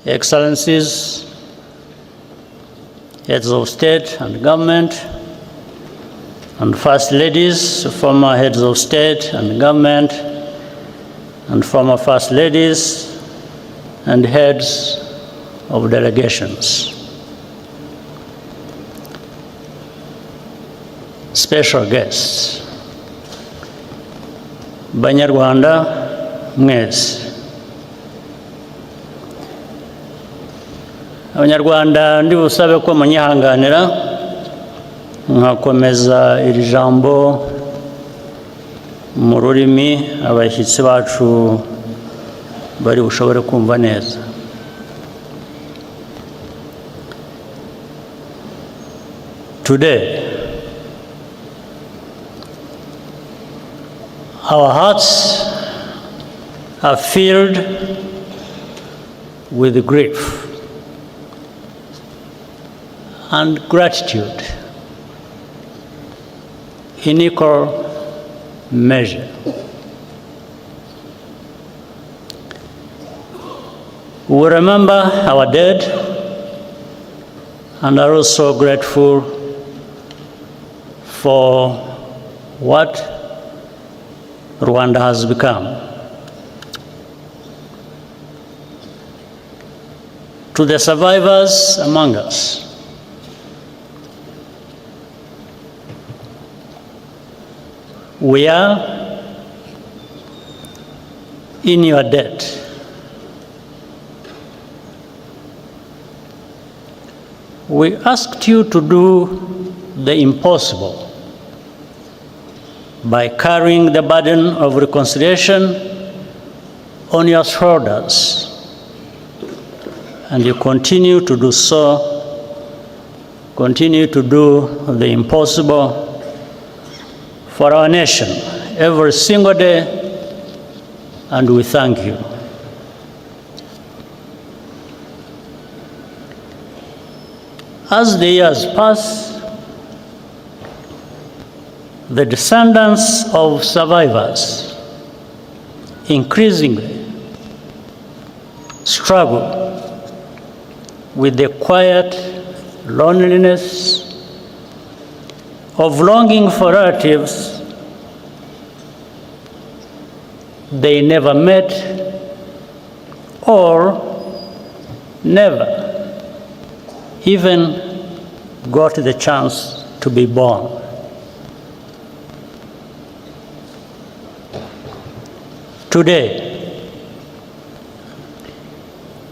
Excellencies, heads of state and government, and first ladies, former heads of state and government, and former first ladies, and heads of delegations. Special guests, Abanyarwanda mwese. Abanyarwanda ndi busabe ko munyihanganira nkakomeza iri jambo mu rurimi abashyitsi bacu bari bushobore kumva neza. Today, our hearts are filled with grief and gratitude in equal measure. We remember our dead and are also grateful for what Rwanda has become. To the survivors among us, we are in your debt. We asked you to do the impossible by carrying the burden of reconciliation on your shoulders, and you continue to do so, continue to do the impossible for our nation every single day, and we thank you. As the years pass, the descendants of survivors increasingly struggle with the quiet loneliness of longing for relatives they never met or never even got the chance to be born. Today,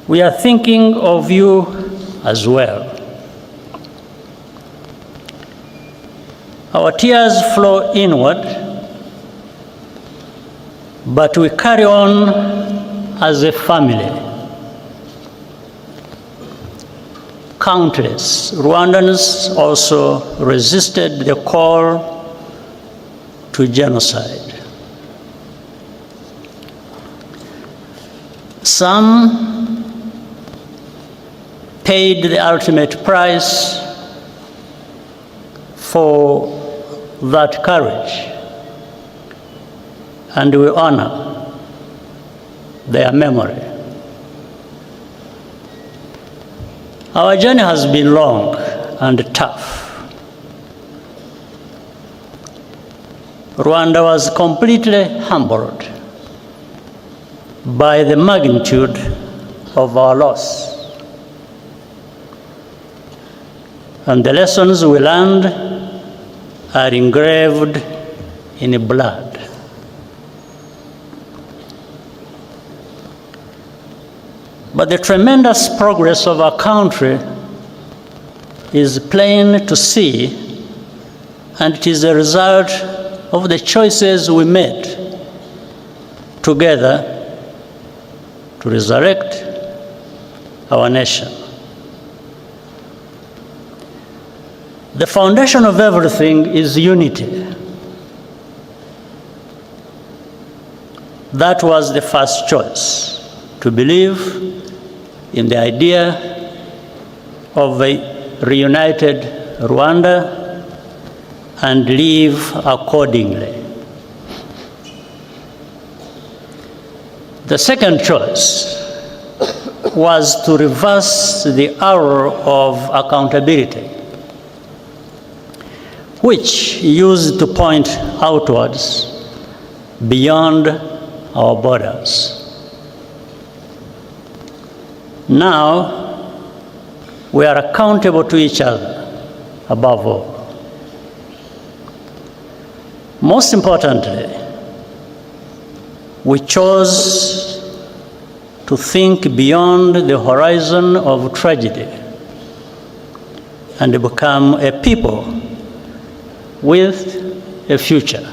we are thinking of you as well. Our tears flow inward, but we carry on as a family. Countless Rwandans also resisted the call to genocide. Some paid the ultimate price for that courage, and we honor their memory. Our journey has been long and tough. Rwanda was completely humbled by the magnitude of our loss, and the lessons we learned are engraved in blood. But the tremendous progress of our country is plain to see, and it is a result of the choices we made together to resurrect our nation. The foundation of everything is unity. That was the first choice, to believe in the idea of a reunited Rwanda and live accordingly. The second choice was to reverse the arrow of accountability, which used to point outwards beyond our borders. Now, we are accountable to each other, above all. Most importantly, we chose to think beyond the horizon of tragedy and become a people with a future.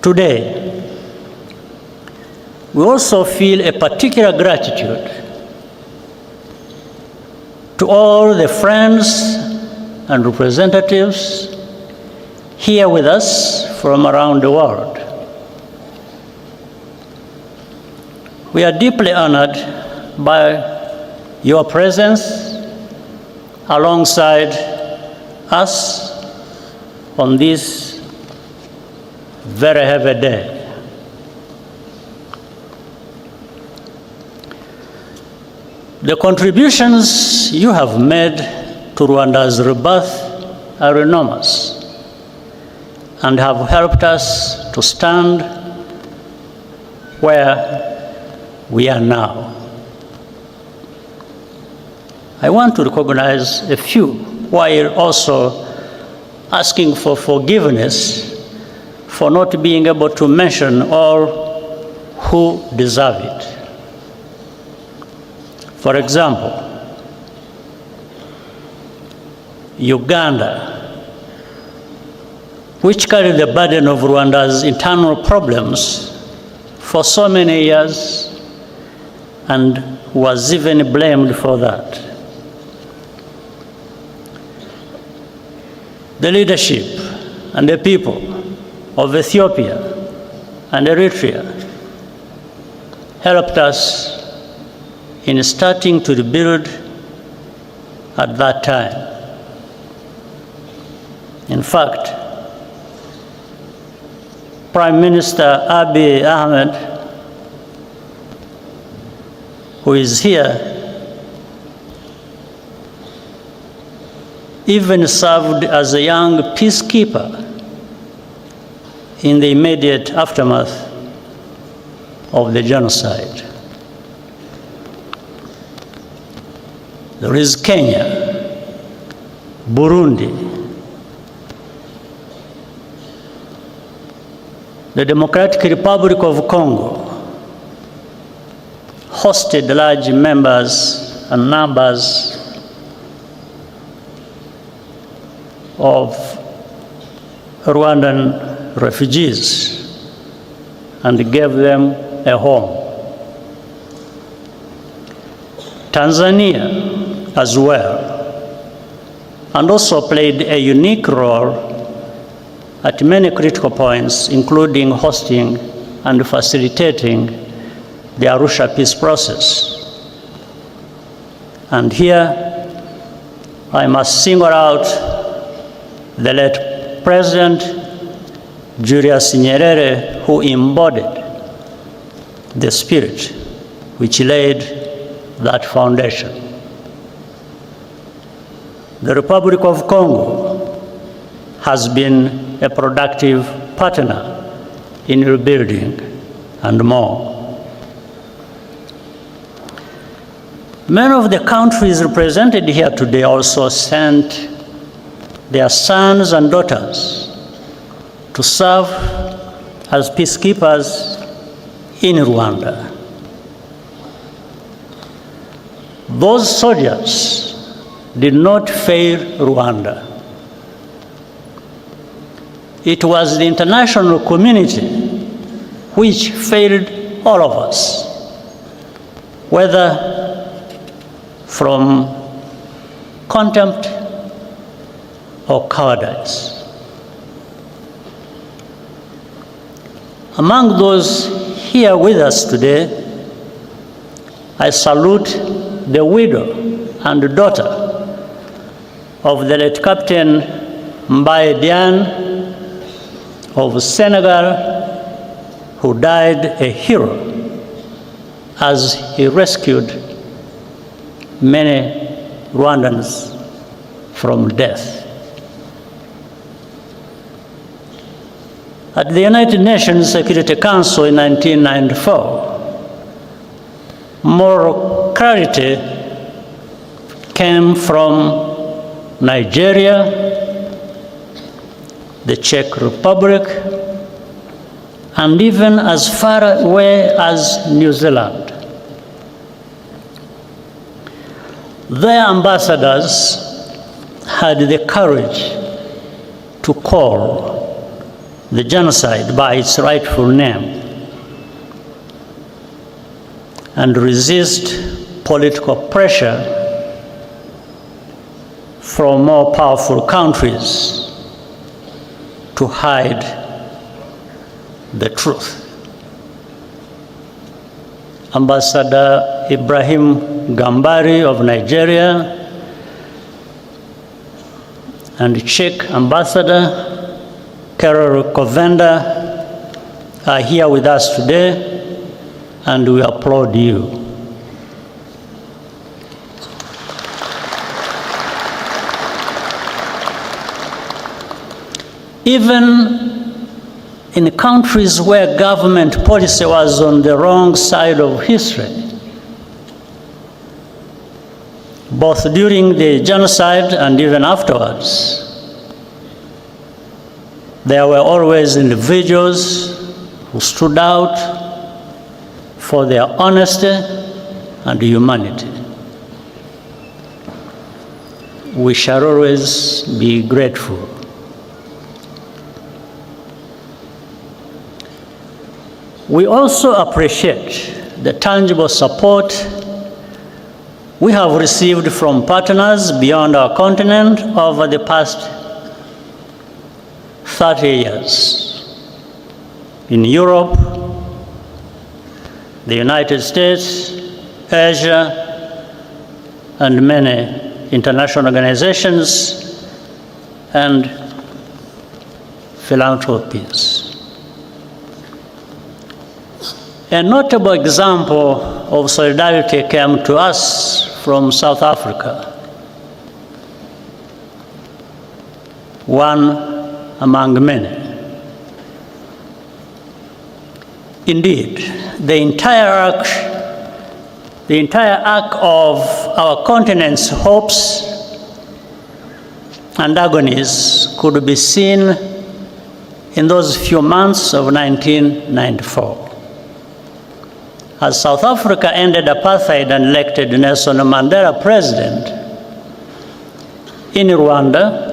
Today, we also feel a particular gratitude to all the friends and representatives here with us from around the world. We are deeply honored by your presence alongside us on this very heavy day. The contributions you have made to Rwanda's rebirth are enormous and have helped us to stand where we are now. I want to recognize a few while also asking for forgiveness for not being able to mention all who deserve it. For example, Uganda, which carried the burden of Rwanda's internal problems for so many years and was even blamed for that. The leadership and the people of Ethiopia and Eritrea helped us in starting to rebuild at that time. In fact, Prime Minister Abiy Ahmed, who is here, even served as a young peacekeeper in the immediate aftermath of the genocide. There is Kenya, Burundi, the Democratic Republic of Congo hosted large numbers of Rwandan refugees and gave them a home. Tanzania as well, and also played a unique role at many critical points, including hosting and facilitating the Arusha peace process. And here, I must single out the late President Julius Nyerere, who embodied the spirit which laid that foundation. The Republic of Congo has been a productive partner in rebuilding and more. Many of the countries represented here today also sent their sons and daughters to serve as peacekeepers in Rwanda. Those soldiers did not fail Rwanda. It was the international community which failed all of us, whether from contempt or cowardice. Among those here with us today, I salute the widow and daughter of the late Captain Mbaye Diagne of Senegal, who died a hero as he rescued many Rwandans from death. At the United Nations Security Council in 1994, moral clarity came from Nigeria, the Czech Republic, and even as far away as New Zealand. Their ambassadors had the courage to call the genocide by its rightful name and resist political pressure from more powerful countries to hide the truth. Ambassador Ibrahim Gambari of Nigeria and Czech Ambassador Karol Kovenda are here with us today, and we applaud you. Even in countries where government policy was on the wrong side of history, both during the genocide and even afterwards, there were always individuals who stood out for their honesty and humanity. We shall always be grateful. We also appreciate the tangible support we have received from partners beyond our continent over the past 30 years. In Europe, the United States, Asia, and many international organizations and philanthropies. A notable example of solidarity came to us from South Africa. One among many. Indeed, the entire arc of our continent's hopes and agonies could be seen in those few months of 1994. As South Africa ended apartheid and elected Nelson Mandela president, in Rwanda,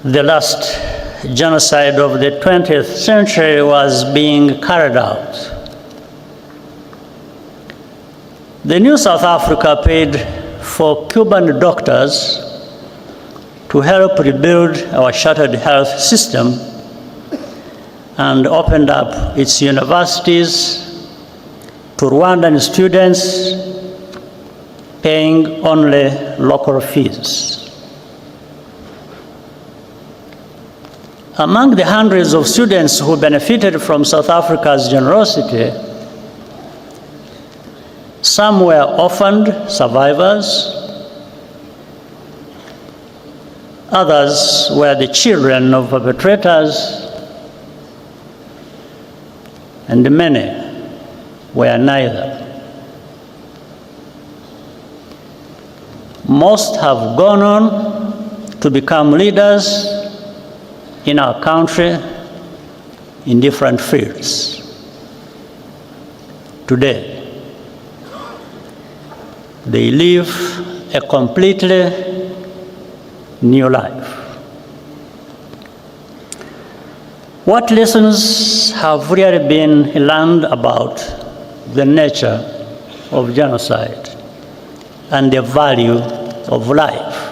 the last genocide of the 20th century was being carried out. The new South Africa paid for Cuban doctors to help rebuild our shattered health system and opened up its universities to Rwandan students, paying only local fees. Among the hundreds of students who benefited from South Africa's generosity, some were orphaned survivors, others were the children of perpetrators, and many were neither. Most have gone on to become leaders in our country in different fields. Today, they live a completely new life. What lessons have really been learned about the nature of genocide and the value of life?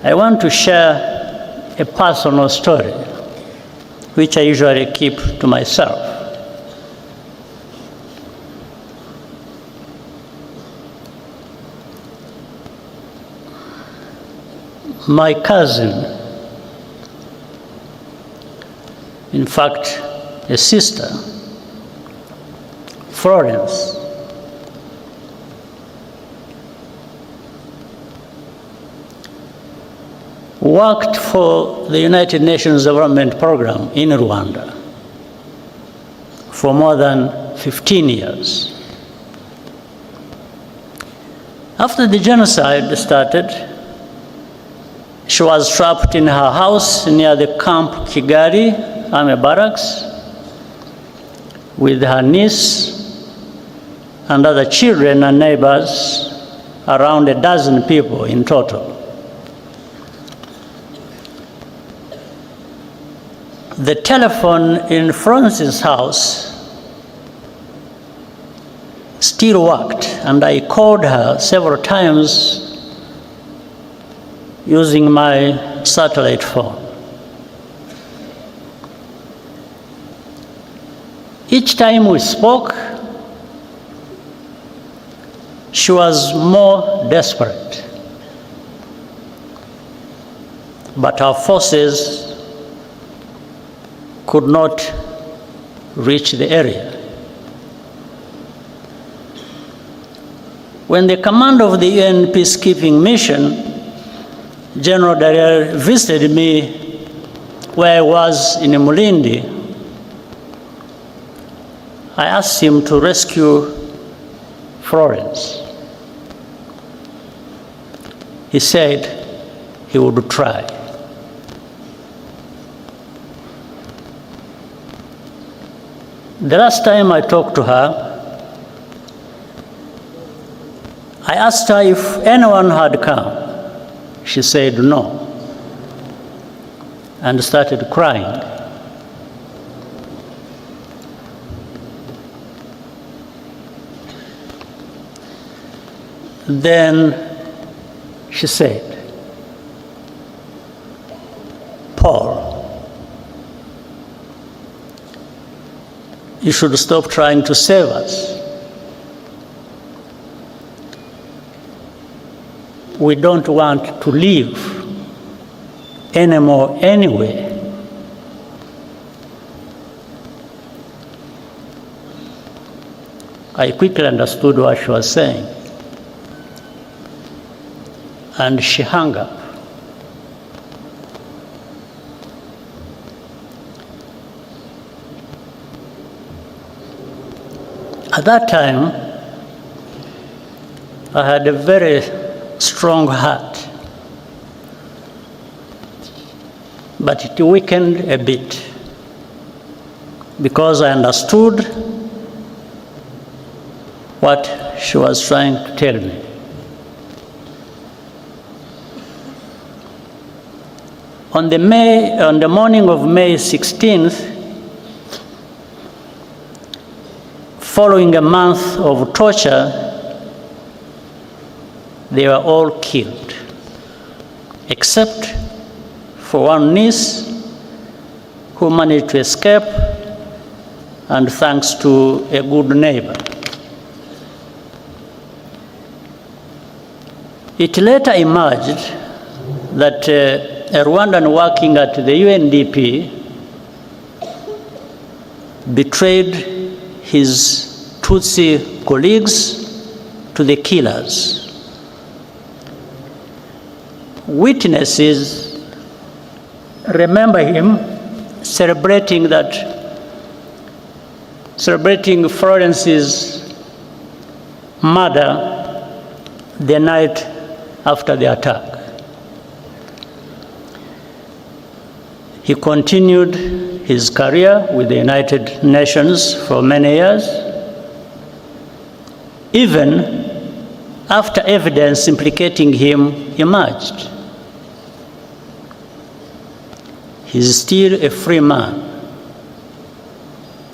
I want to share a personal story, which I usually keep to myself. My cousin in fact, a sister, Florence, worked for the United Nations Development Program in Rwanda for more than 15 years. After the genocide started, she was trapped in her house near the Camp Kigali Army Barracks with her niece and other children and neighbors, around a dozen people in total. The telephone in Francis' house still worked, and I called her several times using my satellite phone. Each time we spoke, she was more desperate, but our forces could not reach the area. When the commander of the UN peacekeeping mission, General Dallaire, visited me where I was in Mulindi, I asked him to rescue Florence. He said he would try. The last time I talked to her, I asked her if anyone had come. She said no, and started crying. Then she said, "Paul, you should stop trying to save us. We don't want to live anymore anyway." I quickly understood what she was saying, and she hung up. At that time, I had a very strong heart, but it weakened a bit because I understood what she was trying to tell me. On the morning of May 16th, following a month of torture, they were all killed, except for one niece who managed to escape, and thanks to a good neighbor. It later emerged that a Rwandan working at the UNDP betrayed his Tutsi colleagues to the killers. Witnesses remember him celebrating Florence's murder the night after the attack. He continued his career with the United Nations for many years, even after evidence implicating him emerged. He's still a free man,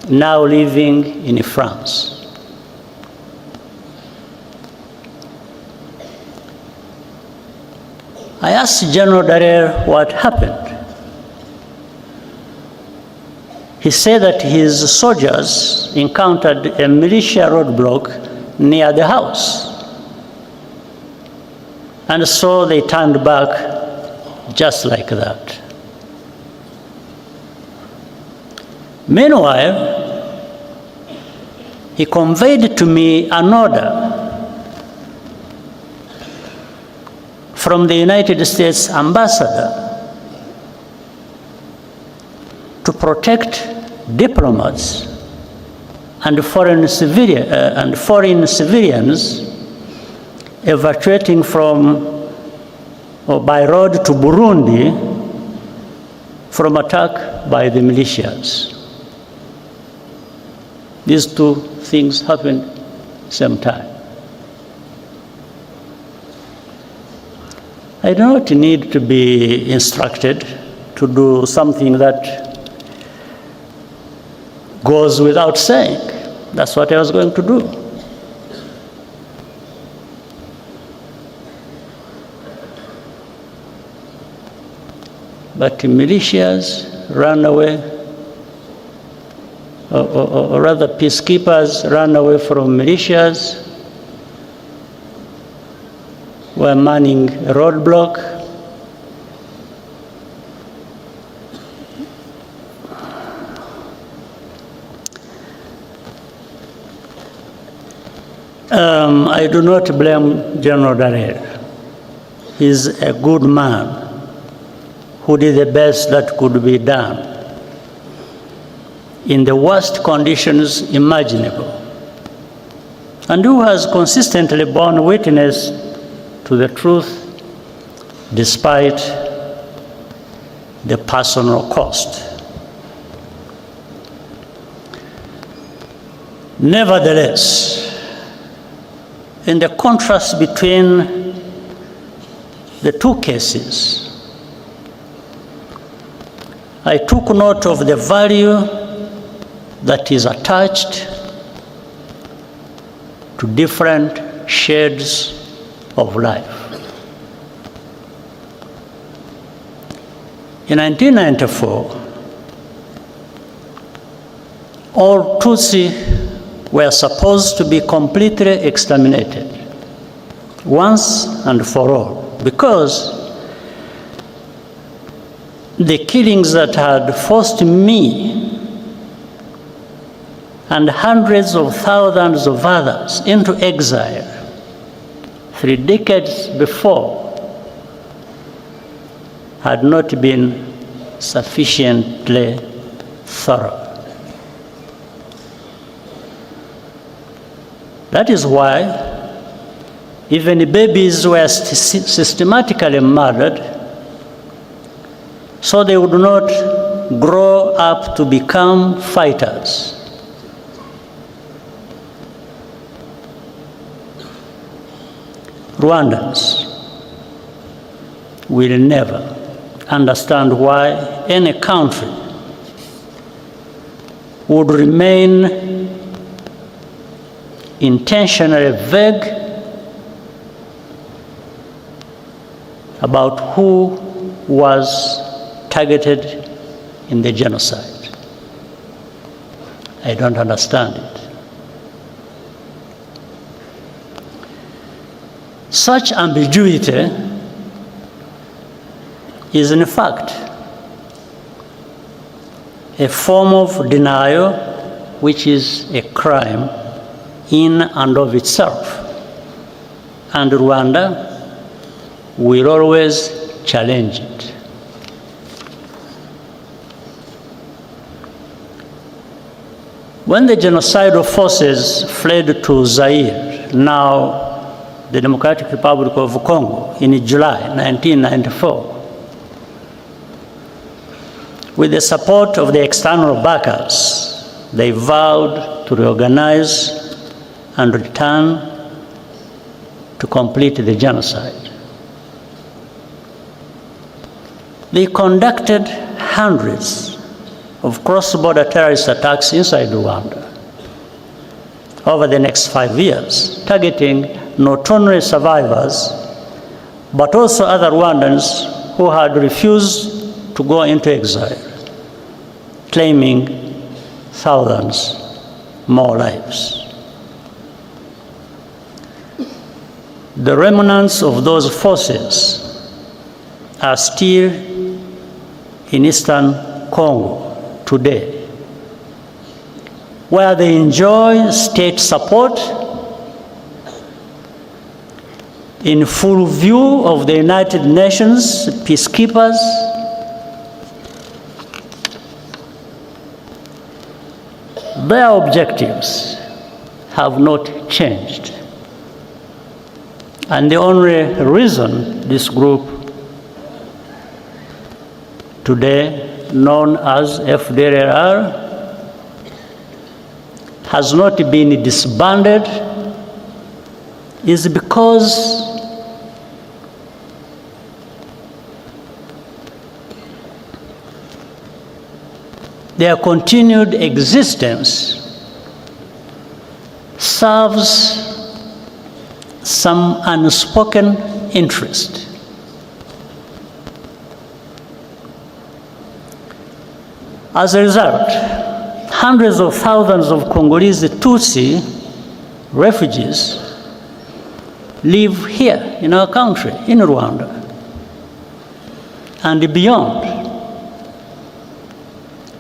now living in France. I asked General Dallaire what happened. He said that his soldiers encountered a militia roadblock near the house, and so they turned back just like that. Meanwhile, he conveyed to me an order from the United States ambassador to protect diplomats and foreign civilians evacuating from or by road to Burundi from attack by the militias. These two things happened same time. I do not need to be instructed to do something that goes without saying. That's what I was going to do. But the militias ran away, or rather peacekeepers ran away from militias, were manning a roadblock. I do not blame General Daniel. He's a good man who did the best that could be done in the worst conditions imaginable, and who has consistently borne witness to the truth despite the personal cost. Nevertheless, in the contrast between the two cases, I took note of the value that is attached to different shades of life. In 1994, all Tutsi were supposed to be completely exterminated once and for all, because the killings that had forced me and hundreds of thousands of others into exile 3 decades before had not been sufficiently thorough. That is why even babies were systematically murdered so they would not grow up to become fighters. Rwandans will never understand why any country would remain intentionally vague about who was targeted in the genocide. I don't understand it. Such ambiguity is in fact a form of denial which is a crime in and of itself, and Rwanda will always challenge it. When the genocidal forces fled to Zaire, now the Democratic Republic of Congo, in July 1994, with the support of the external backers, they vowed to reorganize and return to complete the genocide. They conducted hundreds of cross-border terrorist attacks inside Rwanda over the next 5 years, targeting not only survivors, but also other Rwandans who had refused to go into exile, claiming thousands more lives. The remnants of those forces are still in eastern Congo today, where they enjoy state support in full view of the United Nations peacekeepers, their objectives have not changed. And the only reason this group today known as FDLR has not been disbanded is because their continued existence serves some unspoken interest. As a result, hundreds of thousands of Congolese Tutsi refugees live here in our country, in Rwanda, and beyond,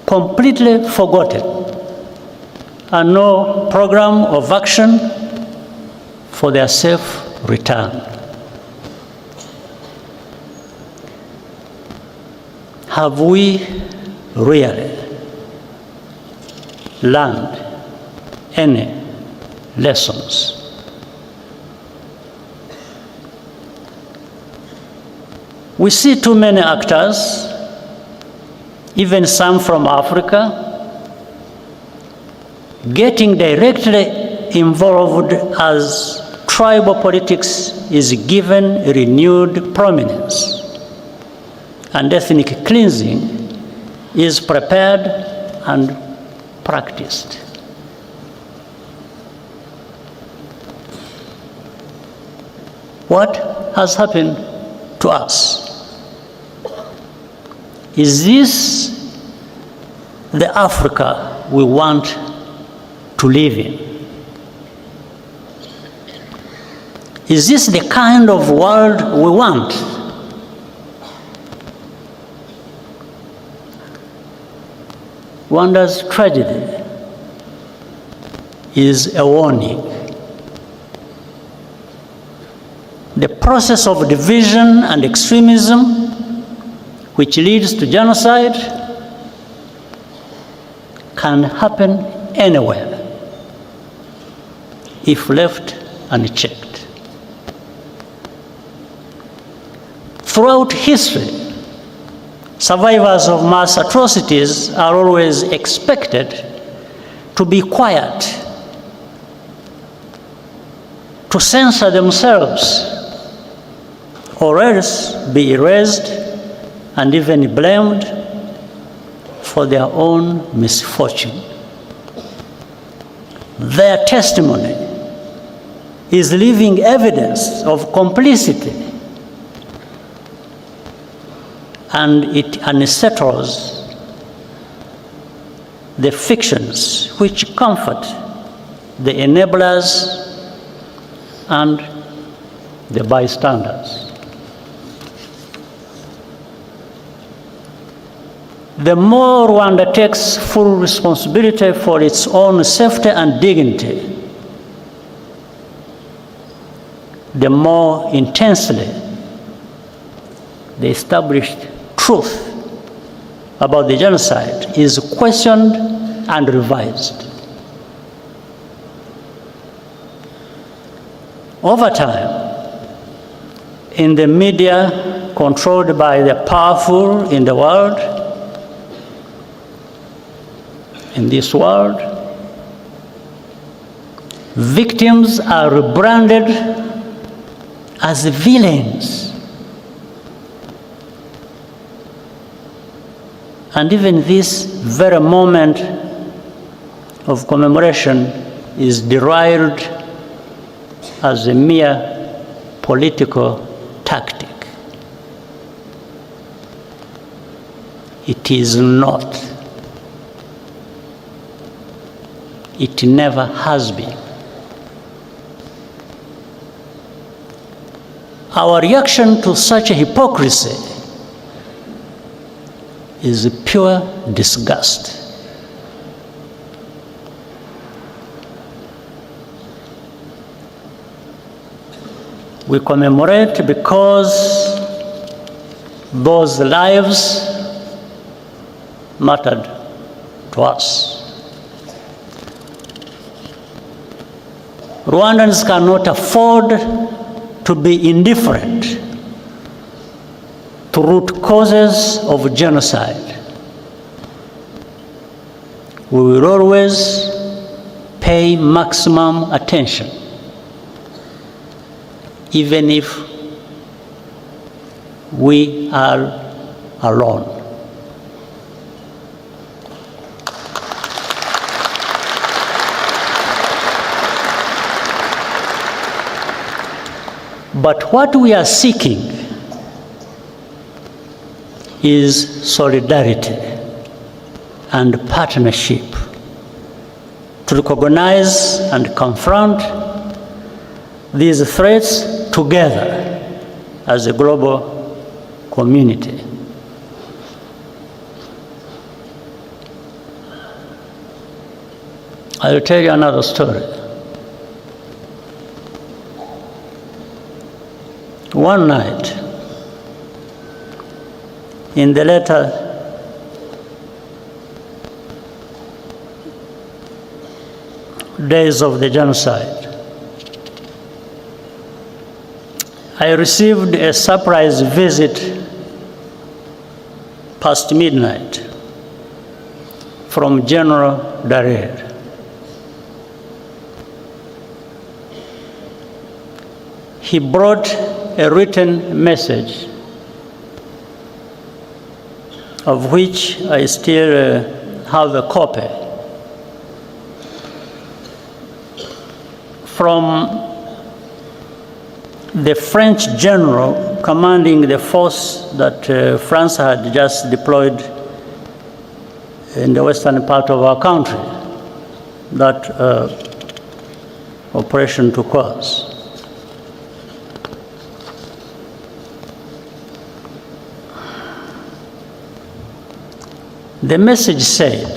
completely forgotten, and no program of action for their safe return. Have we really learned any lessons? We see too many actors, even some from Africa, getting directly involved as tribal politics is given renewed prominence and ethnic cleansing is prepared and practiced. What has happened to us? Is this the Africa we want to live in? Is this the kind of world we want? Rwanda's tragedy is a warning. The process of division and extremism, which leads to genocide, can happen anywhere if left unchecked. Throughout history, survivors of mass atrocities are always expected to be quiet, to censor themselves, or else be erased and even blamed for their own misfortune. Their testimony is living evidence of complicity, and it unsettles the fictions which comfort the enablers and the bystanders. The more Rwanda takes full responsibility for its own safety and dignity, the more intensely the established truth about the genocide is questioned and revised. Over time, in the media controlled by the powerful in the world, in this world, victims are rebranded as villains. And even this very moment of commemoration is derived as a mere political tactic. It is not. It never has been. Our reaction to such a hypocrisy is pure disgust. We commemorate because those lives mattered to us. Rwandans cannot afford to be indifferent to root causes of genocide. We will always pay maximum attention, even if we are alone. But what we are seeking is solidarity and partnership to recognize and confront these threats together as a global community. I'll tell you another story. One night, in the later days of the genocide, I received a surprise visit past midnight from General Dallaire. He brought a written message of which I still have a copy from the French general commanding the force that France had just deployed in the western part of our country, that Operation Turquoise. The message said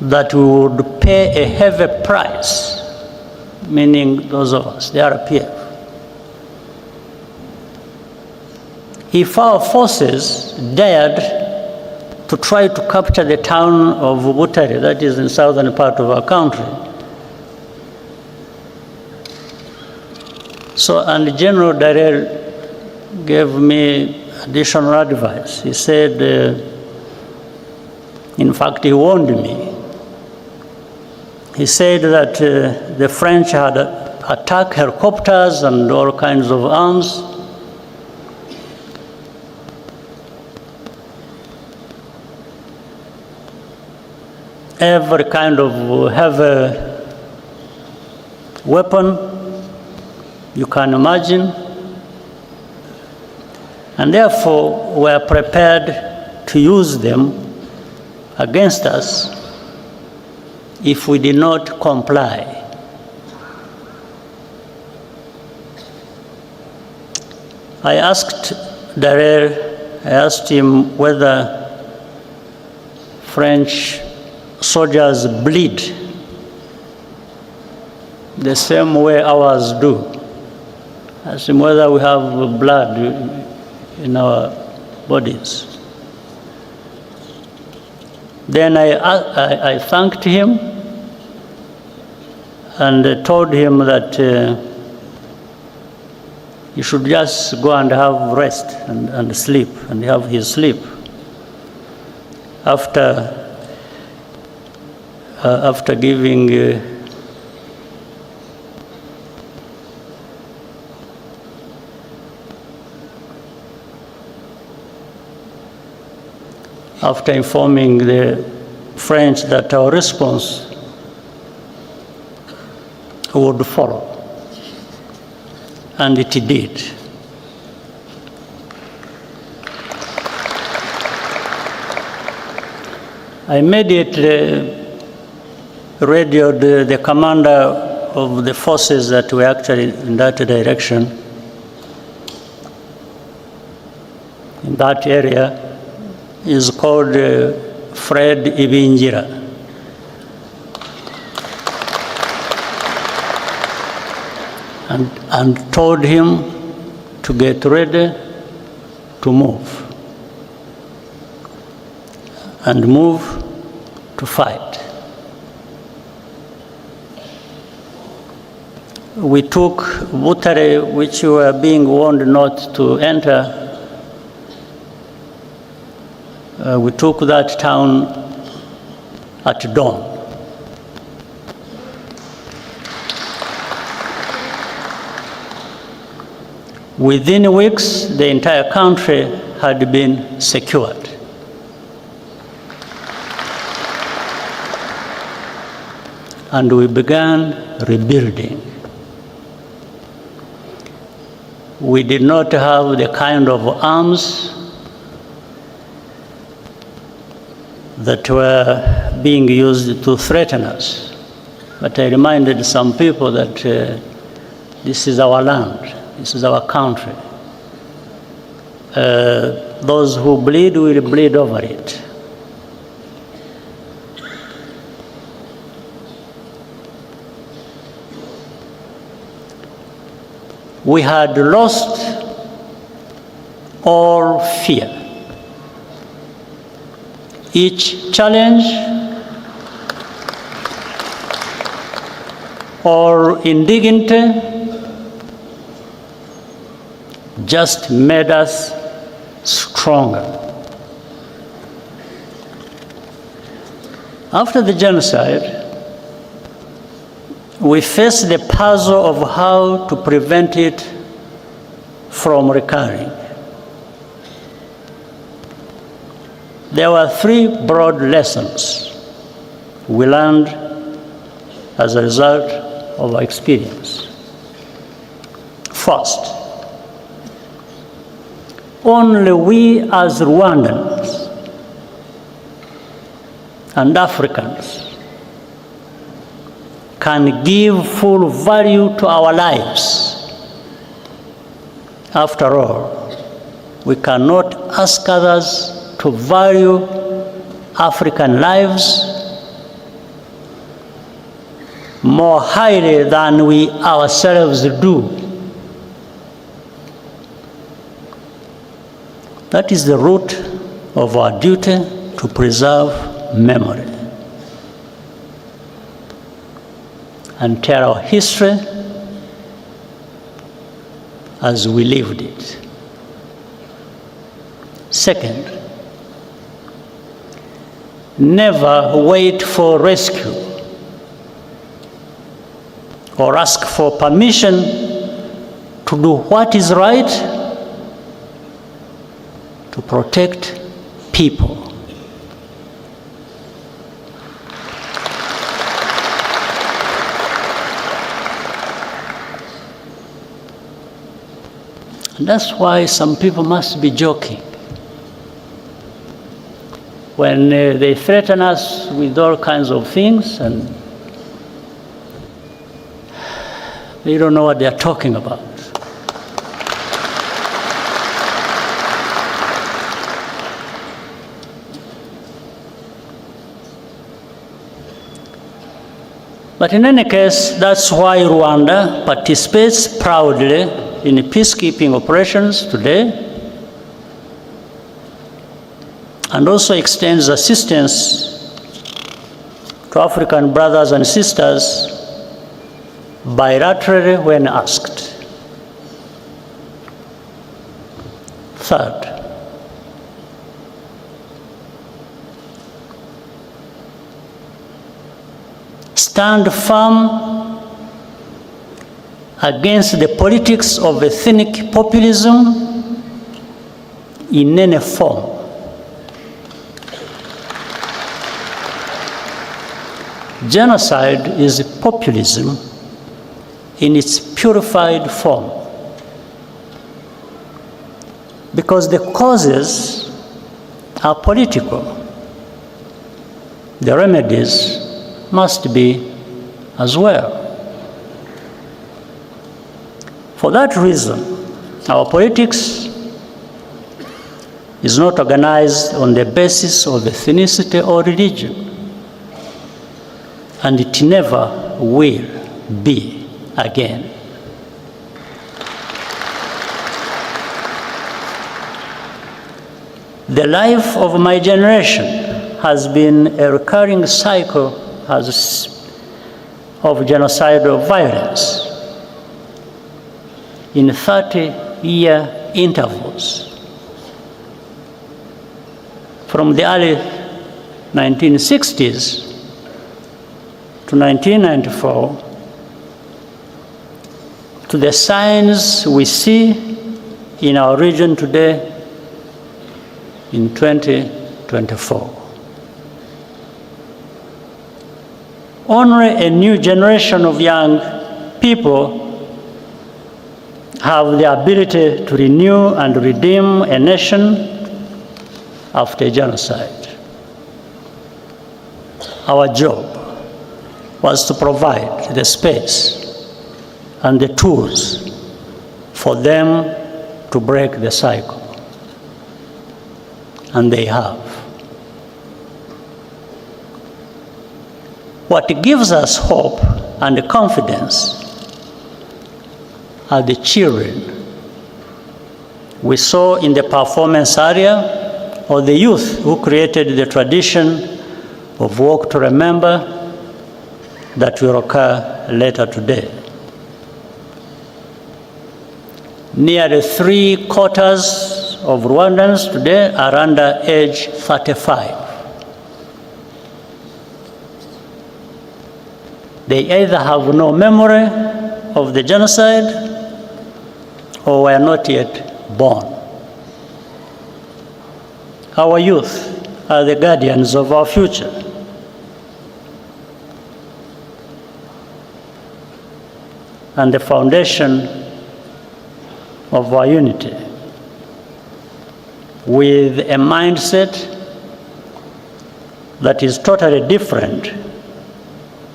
that we would pay a heavy price, meaning those of us, the RPF, if our forces dared to try to capture the town of Butare, that is in the southern part of our country. So, and General Dallaire gave me additional advice. He said, in fact, he warned me. He said that the French had attacked helicopters and all kinds of arms. Every kind of heavy weapon you can imagine. And therefore, we are prepared to use them against us if we did not comply. I asked Dallaire, I asked him whether French soldiers bleed the same way ours do. I asked him whether we have blood in our bodies. Then I thanked him and told him that he should just go and have rest and sleep, and have his sleep. After giving after informing the French that our response would follow. And it did. I immediately radioed the commander of the forces that were actually in that direction, in that area. Is called Fred Ibingira. and told him to get ready to move and move to fight. We took Butare, which we were being warned not to enter. We took that town at dawn. Within weeks, the entire country had been secured. And we began rebuilding. We did not have the kind of arms that were being used to threaten us. But I reminded some people that this is our land, this is our country. Those who bleed will bleed over it. We had lost all fear. Each challenge or indignity just made us stronger. After the genocide, we faced the puzzle of how to prevent it from recurring. There were three broad lessons we learned as a result of our experience. First, only we as Rwandans and Africans can give full value to our lives. After all, we cannot ask others to value African lives more highly than we ourselves do. That is the root of our duty to preserve memory and tell our history as we lived it. Second, never wait for rescue or ask for permission to do what is right to protect people. And that's why some people must be joking when they threaten us with all kinds of things and they don't know what they're talking about. But in any case, that's why Rwanda participates proudly in peacekeeping operations today and also extends assistance to African brothers and sisters bilaterally when asked. Third, stand firm against the politics of ethnic populism in any form. Genocide is populism in its purified form, because the causes are political. The remedies must be as well. For that reason, our politics is not organized on the basis of ethnicity or religion, and it never will be again. The life of my generation has been a recurring cycle of genocidal violence in 30-year intervals. From the early 1960s to 1994, to the signs we see in our region today in 2024. Only a new generation of young people have the ability to renew and redeem a nation after genocide. Our job was to provide the space and the tools for them to break the cycle. And they have. What gives us hope and confidence are the children we saw in the performance area, or the youth who created the tradition of Walk to Remember that will occur later today. Nearly 3/4 of Rwandans today are under age 35. They either have no memory of the genocide or were not yet born. Our youth are the guardians of our future. And the foundation of our unity, with a mindset that is totally different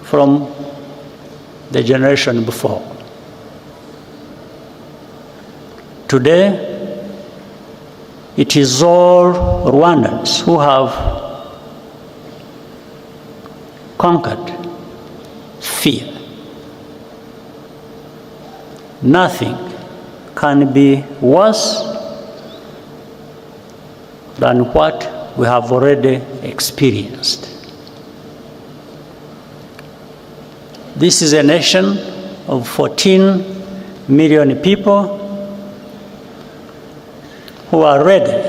from the generation before. Today, it is all Rwandans who have conquered fear. Nothing can be worse than what we have already experienced. This is a nation of 14 million people who are ready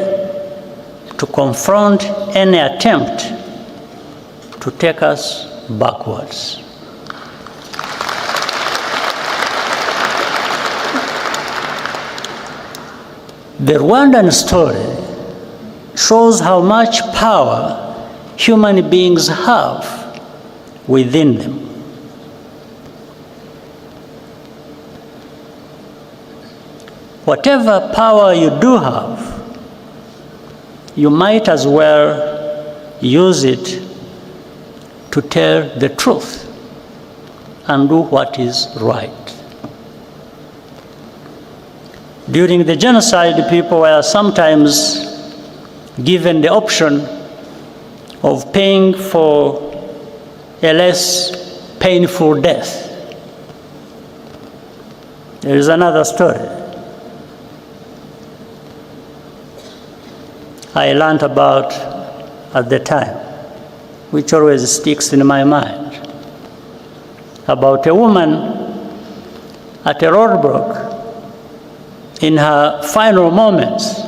to confront any attempt to take us backwards. The Rwandan story shows how much power human beings have within them. Whatever power you do have, you might as well use it to tell the truth and do what is right. During the genocide, people were sometimes given the option of paying for a less painful death. There is another story I learned about at the time, which always sticks in my mind, about a woman at a roadblock in her final moments.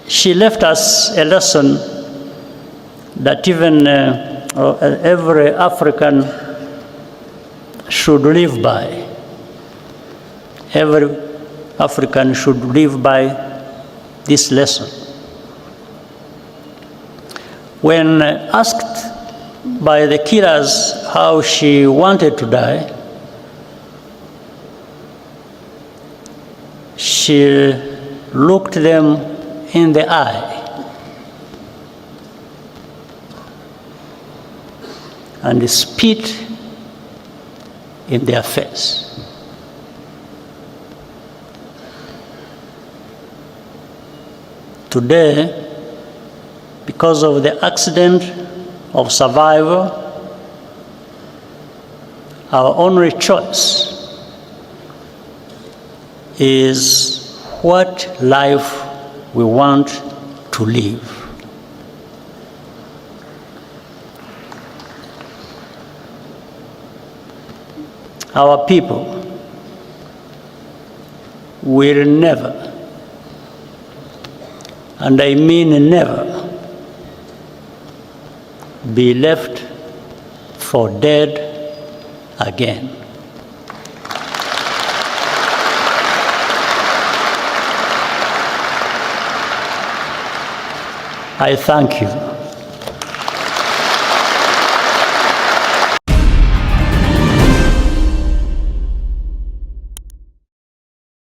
She left us a lesson that even every African should live by. Every African should live by this lesson. When asked by the killers how she wanted to die, she looked them in the eye and spit in their face. Today, because of the accident of survival, our only choice is what life we want to live. Our people will never, and I mean never, be left for dead again. I thank you.